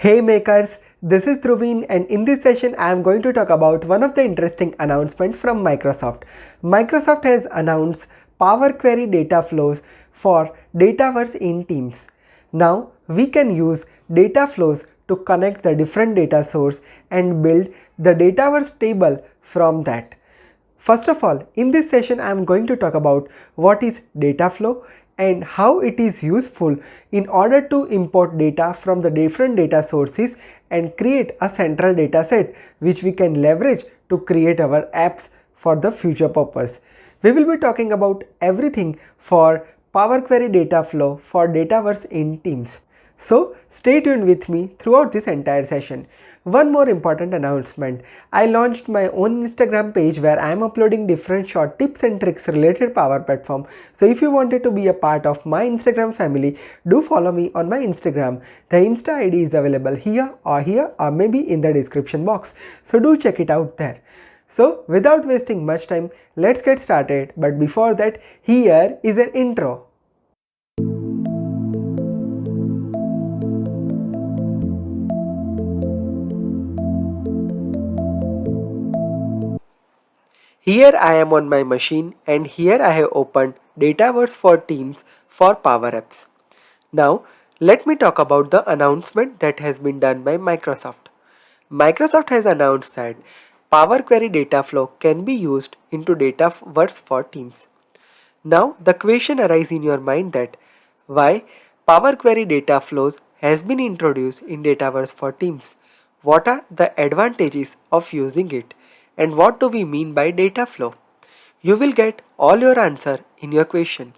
Hey makers, this is Dhruveen and in this session I am going to talk about one of the interesting announcements from Microsoft. Microsoft has announced Power Query data flows for Dataverse in Teams. Now we can use data flows to connect the different data source and build the Dataverse table from that. First of all, in this session I am going to talk about what is data flow and how it is useful in order to import data from the different data sources and create a central data set which we can leverage to create our apps for the future purpose. We will be talking about everything for Power Query data flow for Dataverse in Teams. So stay tuned with me throughout this entire session. One more important announcement. I launched my own Instagram page where I am uploading different short tips and tricks related Power Platform. So if you wanted to be a part of my Instagram family, do follow me on my Instagram. The Insta ID is available here or maybe in the description box. So do check it out there. So without wasting much time, let's get started. But before that, here is an intro. Here I am on my machine and here I have opened Dataverse for Teams for Power Apps. Now let me talk about the announcement that has been done by Microsoft. Microsoft has announced that Power Query data flow can be used into Dataverse for Teams. Now the question arises in your mind that why Power Query data flows has been introduced in Dataverse for Teams. What are the advantages of using it and what do we mean by data flow? You will get all your answer in your question.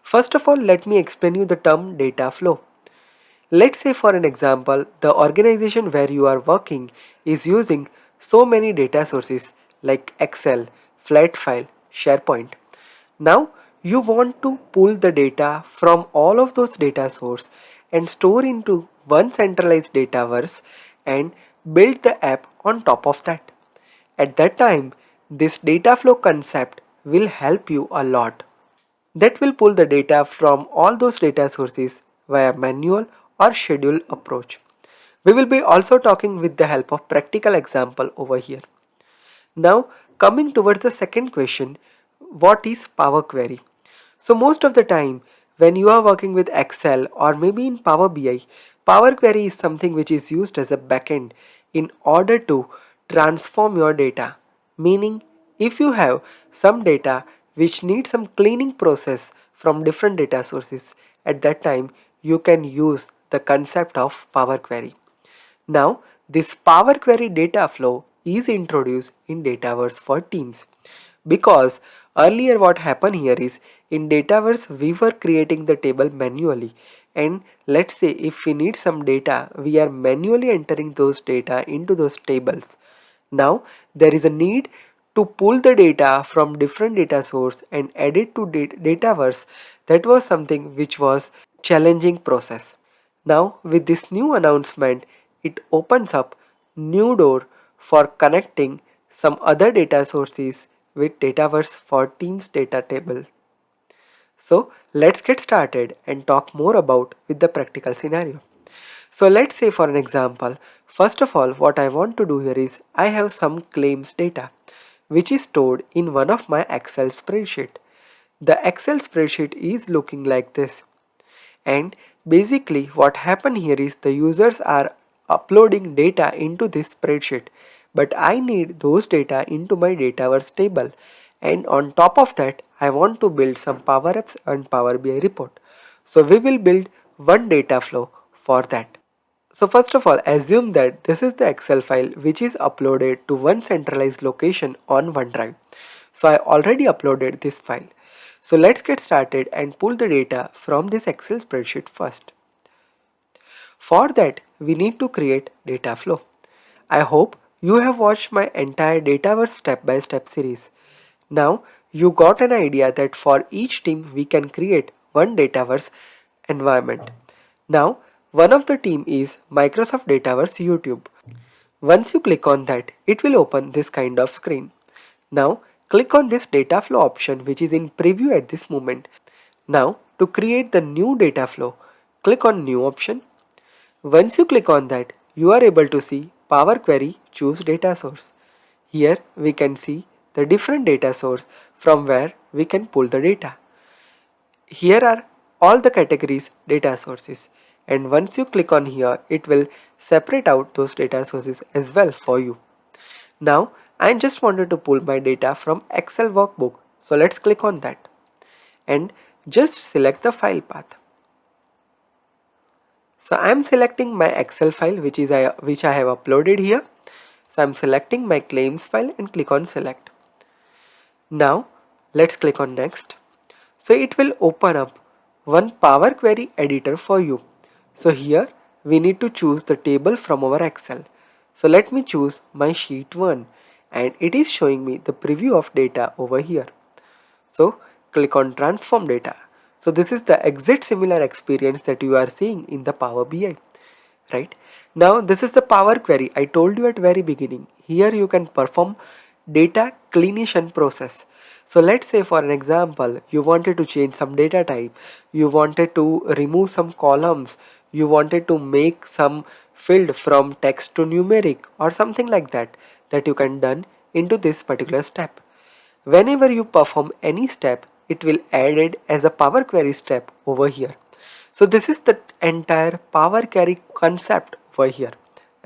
First of all, let me explain you the term data flow. Let's say for an example, the organization where you are working is using so many data sources like Excel, flat file, SharePoint. Now you want to pull the data from all of those data sources and store into one centralized dataverse and build the app on top of that. At that time, this data flow concept will help you a lot. That will pull the data from all those data sources via manual or schedule approach. We will be also talking with the help of practical example over here. Now coming towards the second question, what is Power Query? So most of the time when you are working with Excel or maybe in Power BI, Power Query is something which is used as a backend in order to transform your data. Meaning if you have some data which needs some cleaning process from different data sources, at that time you can use the concept of Power Query. Now, this Power Query data flow is introduced in Dataverse for Teams because earlier what happened here is in Dataverse we were creating the table manually, and let's say if we need some data we are manually entering those data into those tables. Now there is a need to pull the data from different data source and add it to Dataverse. That was something which was challenging process. Now with this new announcement, it opens up new door for connecting some other data sources with Dataverse for Teams data table. So let's get started and talk more about with the practical scenario. So let's say for an example, first of all what I want to do here is I have some claims data which is stored in one of my Excel spreadsheet. The Excel spreadsheet is looking like this. And basically what happened here is the users are uploading data into this spreadsheet, but I need those data into my Dataverse table, and on top of that I want to build some Power Apps and Power BI report. So we will build one data flow for that. So first of all, assume that this is the Excel file which is uploaded to one centralized location on OneDrive. So I already uploaded this file. So let's get started and pull the data from this Excel spreadsheet first. For that, we need to create data flow. I hope you have watched my entire Dataverse step-by-step series. Now you got an idea that for each team we can create one Dataverse environment. Now one of the team is Microsoft Dataverse YouTube. Once you click on that, it will open this kind of screen. Now click on this data flow option which is in preview at this moment. Now to create the new data flow, click on new option. Once you click on that, you are able to see Power Query choose data source. Here we can see the different data source from where we can pull the data. Here are all the categories data sources, and once you click on here it will separate out those data sources as well for you. Now I just wanted to pull my data from Excel workbook, so let's click on that and just select the file path. So I am selecting my Excel file which I have uploaded here. So I am selecting my claims file and click on select. Now let's click on next. So it will open up one Power Query editor for you. So here we need to choose the table from our Excel. So let me choose my sheet 1 and it is showing me the preview of data over here. So click on transform data. So this is the exact similar experience that you are seeing in the Power BI, right? Now this is the Power Query I told you at very beginning. Here you can perform data cleanation process. So let's say for an example, you wanted to change some data type, you wanted to remove some columns, you wanted to make some field from text to numeric or something like that, that you can done into this particular step. Whenever you perform any step, it will add it as a Power Query step over here. So this is the entire Power Query concept over here,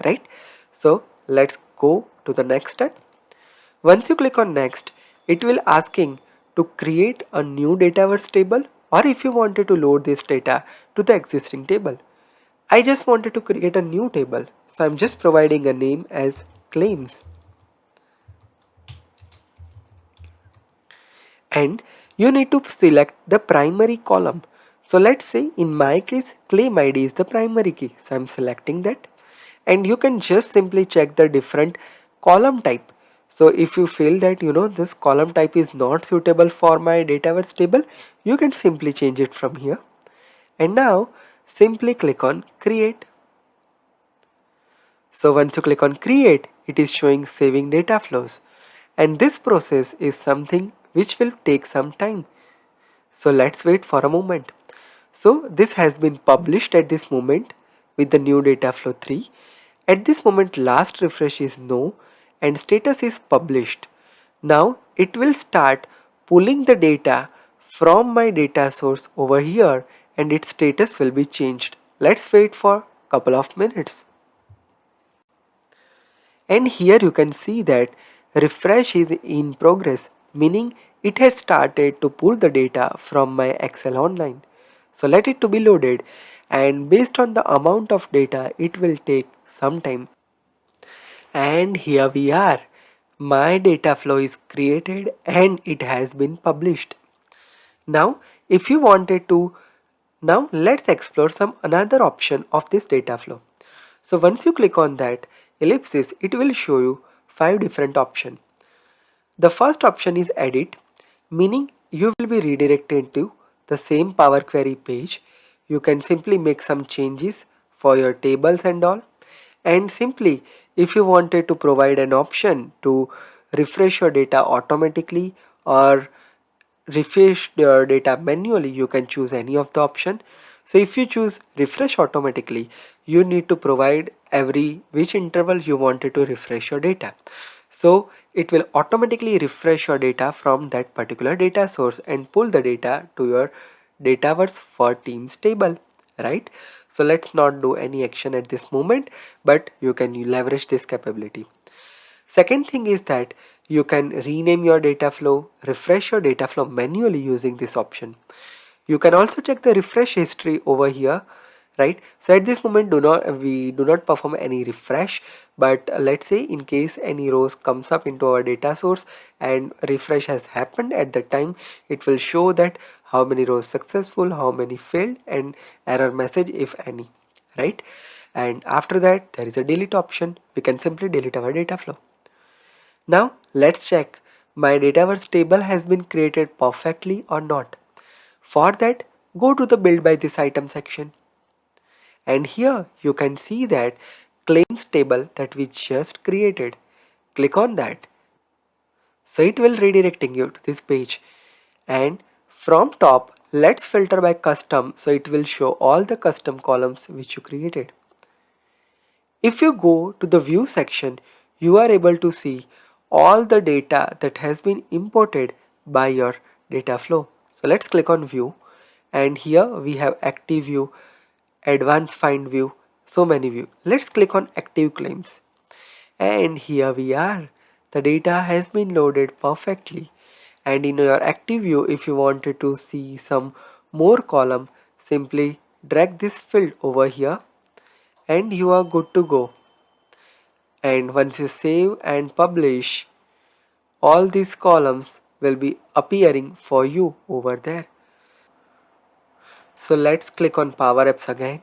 right? So let's go to the next step. Once you click on next, it will asking to create a new Dataverse table, or if you wanted to load this data to the existing table. I just wanted to create a new table, so I'm just providing a name as claims. And you need to select the primary column. So let's say in my case claim ID is the primary key, so I'm selecting that, and you can just simply check the different column type. So if you feel that this column type is not suitable for my Dataverse table, you can simply change it from here, and now simply click on create. So once you click on create, it is showing saving data flows, and this process is something which will take some time. So let's wait for a moment. So this has been published at this moment with the new data flow 3. At this moment last refresh is no and status is published. Now it will start pulling the data from my data source over here and its status will be changed. Let's wait for a couple of minutes. And here you can see that refresh is in progress, meaning it has started to pull the data from my Excel online. So let it to be loaded, and based on the amount of data it will take some time. And here we are, my data flow is created and it has been published. Now if you wanted to, now let's explore some another option of this data flow. So once you click on that ellipsis, it will show you 5 different options. The first option is edit, meaning you will be redirected to the same Power Query page. You can simply make some changes for your tables and all, and simply if you wanted to provide an option to refresh your data automatically or refresh your data manually, you can choose any of the option. So if you choose refresh automatically, you need to provide every which interval you wanted to refresh your data. So it will automatically refresh your data from that particular data source and pull the data to your Dataverse for Teams table, right? So let's not do any action at this moment, but you can leverage this capability. Second thing is that you can rename your data flow, refresh your data flow manually using this option. You can also check the refresh history over here, right? So at this moment we do not perform any refresh, but let's say in case any rows comes up into our data source and refresh has happened at that time, it will show that how many rows successful, how many failed, and error message if any, right? And after that there is a delete option. We can simply delete our data flow. Now let's check my Dataverse table has been created perfectly or not. For that, go to the build by this item section, and here you can see that claims table that we just created. Click on that. So it will redirecting you to this page, and from top let's filter by custom, so it will show all the custom columns which you created. If you go to the view section, you are able to see all the data that has been imported by your data flow. So let's click on view, and here we have active view, advanced find view, so many view. Let's click on active claims, and here we are. The data has been loaded perfectly, and in your active view, if you wanted to see some more column, simply drag this field over here and you are good to go. And once you save and publish, all these columns will be appearing for you over there. So let's click on Power Apps again.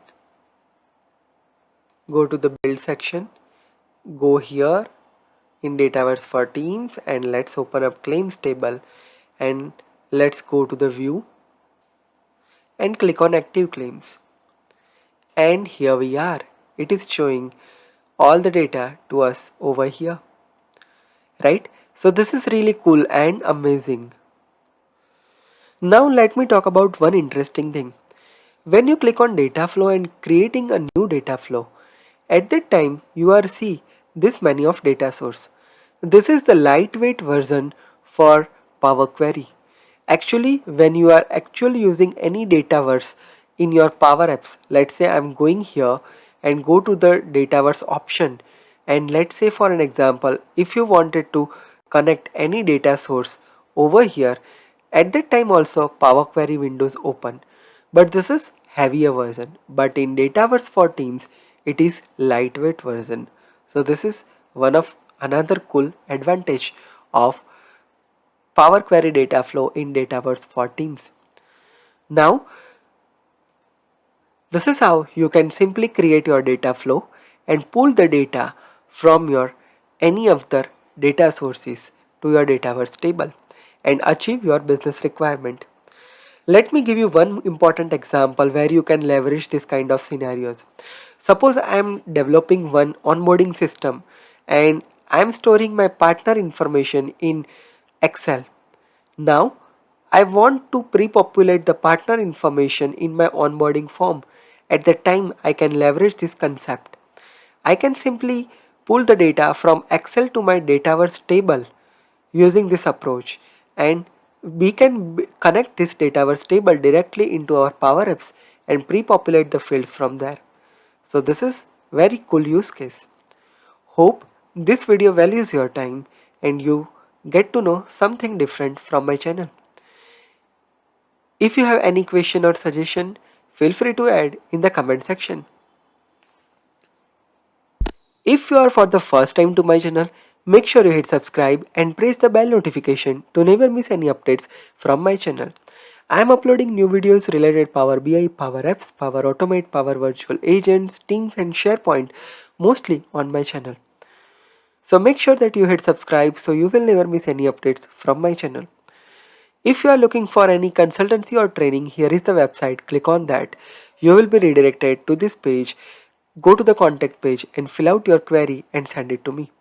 Go to the build section. Go here in Dataverse for Teams and let's open up claims table, and let's go to the view and click on active claims. And here we are. It is showing all the data to us over here. Right? So this is really cool and amazing. Now let me talk about one interesting thing. When you click on data flow and creating a new data flow, at that time you are see this many of data source. This is the lightweight version for Power Query. Actually, when you are actually using any Dataverse in your Power Apps, let's say I'm going here and go to the Dataverse option, and let's say for an example, if you wanted to connect any data source over here, at that time also Power Query windows open, but this is heavier version, but in Dataverse for Teams it is lightweight version. So this is one of another cool advantage of Power Query data flow in Dataverse for Teams. Now this is how you can simply create your data flow and pull the data from your any of the data sources to your Dataverse table and achieve your business requirement. Let me give you one important example where you can leverage this kind of scenarios. Suppose I am developing one onboarding system and I am storing my partner information in Excel. Now I want to pre-populate the partner information in my onboarding form. At that time I can leverage this concept. I can simply pull the data from Excel to my Dataverse table using this approach, and we can connect this Dataverse table directly into our Power Apps and pre-populate the fields from there. So this is very cool use case. Hope this video values your time and you get to know something different from my channel. If you have any question or suggestion, feel free to add in the comment section. If you are for the first time to my channel, make sure you hit subscribe and press the bell notification to never miss any updates from my channel. I am uploading new videos related Power BI, Power Apps, Power Automate, Power Virtual Agents, Teams and SharePoint mostly on my channel. So make sure that you hit subscribe so you will never miss any updates from my channel. If you are looking for any consultancy or training, here is the website, click on that. You will be redirected to this page. Go to the contact page and fill out your query and send it to me.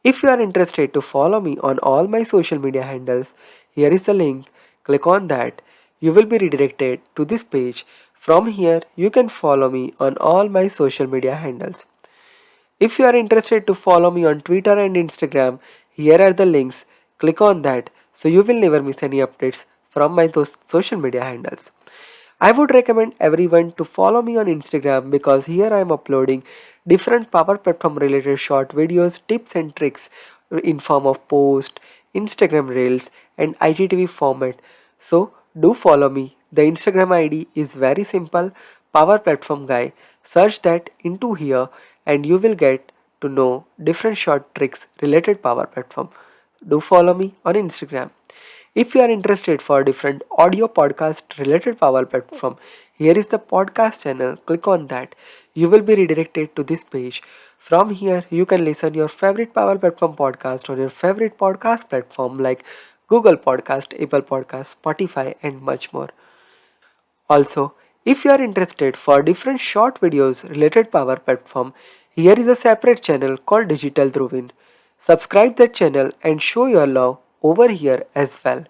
If you are interested to follow me on all my social media handles, here is the link, click on that. You will be redirected to this page. From here, you can follow me on all my social media handles. If you are interested to follow me on Twitter and Instagram, here are the links. Click on that so you will never miss any updates from my those social media handles. I would recommend everyone to follow me on Instagram because here I am uploading different Power Platform related short videos, tips and tricks in form of post, Instagram Reels and IGTV format. So do follow me. The Instagram ID is very simple, Power Platform Guy. Search that into here and you will get to know different short tricks related Power Platform. Do follow me on Instagram. If you are interested for different audio podcast related Power Platform, here is the podcast channel. Click on that. You will be redirected to this page. From here, you can listen your favorite Power Platform podcast on your favorite podcast platform like Google Podcast, Apple Podcast, Spotify, and much more. Also, if you are interested for different short videos related Power Platform, here is a separate channel called Digital Dhruvin. Subscribe that channel and show your love over here as well.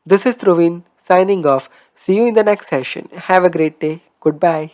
This is Dhruvin signing off. See you in the next session. Have a great day. Goodbye.